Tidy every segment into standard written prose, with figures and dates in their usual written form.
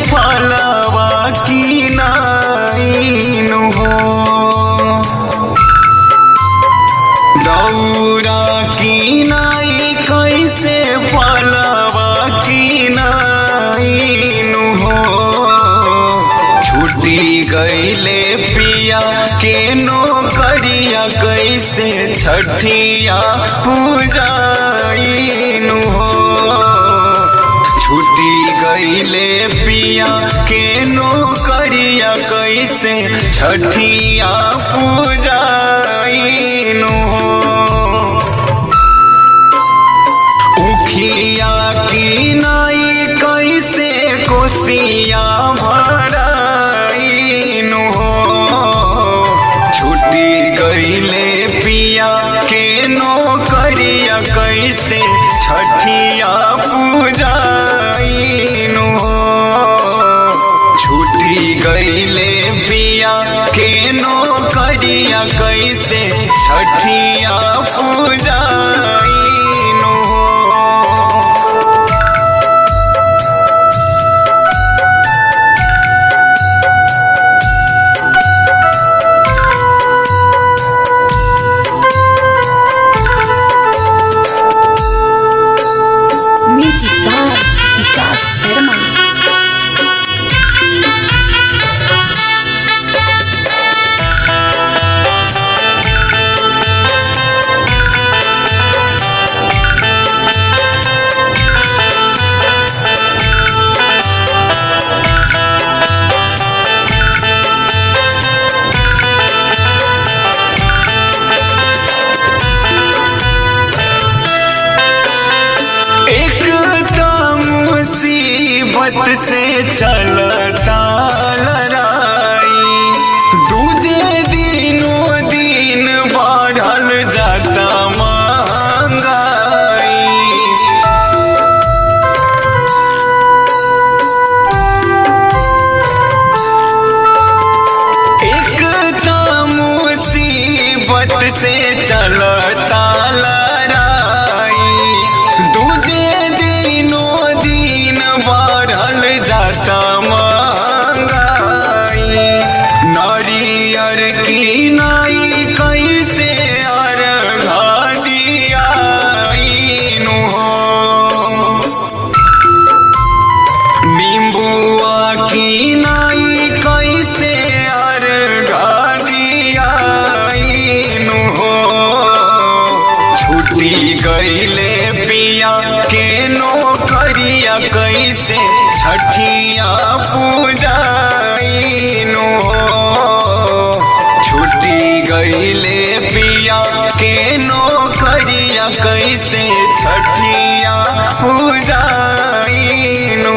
फलवा किनाइन हो। दौरा किनाई कैसे फलवा किनाइन हो। छुट्टी गईले पिया के नौकरिया कैसे छठिया पूजाइन हो। छुट्टी गईले पिया के नौकरिया कैसे छठिया पूजाइन हो। उखिया की नाई कैसे कोसिया भराइन हो। छुट्टी गईले पिया के नौकरिया कैसे छठिया पूजाइन हो। छुट्टी गईले पिया के नौकरिया कैसे छठिया पूजाइन हो। म्यूजिक बाय विकास शर्मा। मुसीबत से चलता लड़ाई। दूजे दिनों दिन बढ़ल जाता महंगाई। एक तो मुसीबत से चलता लड़ाई। दूजे दिनों दिन बढ़ल जाता महंगाई। नारियर की नाई कैसे अर्घा दियाइन हो। नींबुआ की नाई कैसे अर्घा दियाइन हो। छुट्टी गईले पिया के नौकरिया कैसे छठिया पूजाइन हो। छुट्टी गईले पिया के नौकरिया कैसे छठिया पूजाइन हो।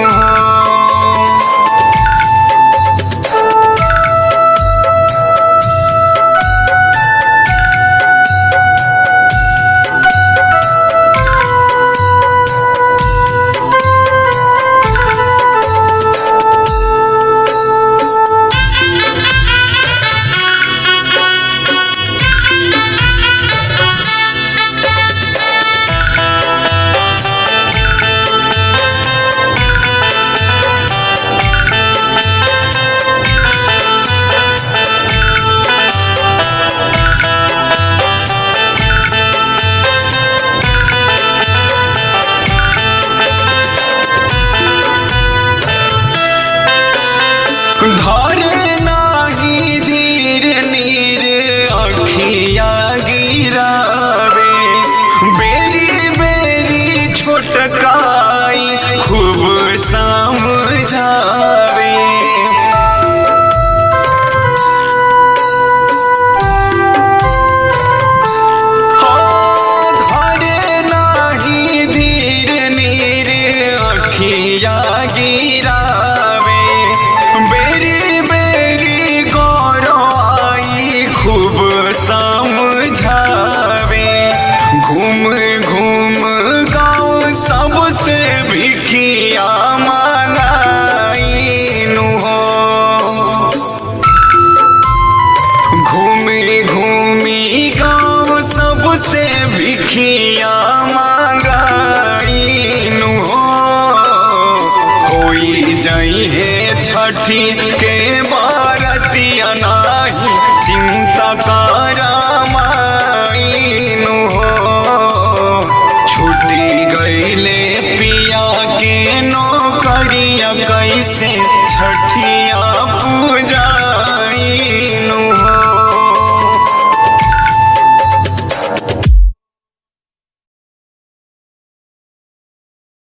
धरे नाही धीर नीर अखिया गिरावे। बेरी बेरी छोटकाई खूब समझावे। धरे नाही धीर नीर अखिया गिरावे। बेरी बेरी गौरवाई खूब समझावे। घूम घूम गाँव सबसे भिखिया मांगाइन हो। घूमी घूमी गाँव सबसे भिखिया मांगाइन हो। होई जाई है छठी के बारतिया नाही चिंता करामाइनु हो। छुट्टी गईले पिया के नौकरिया कैसे छठिया